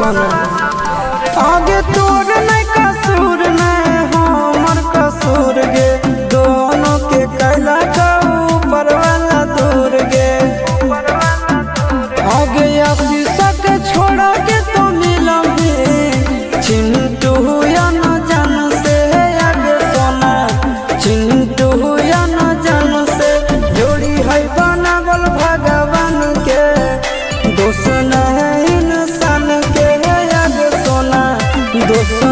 सोना आगे तोर नहीं कसूर नहीं हमर कसूर गे दोनों के कैला का ऊपर वाला दूर गे आगे आशीषा के छोड़ा के तो मिलम चिंटू या न जान से आगे सोना चिंटू या न जान से जोड़ी है बनावल भगवान के दोस्त नहीं इंसान के आगे सोना दोस्त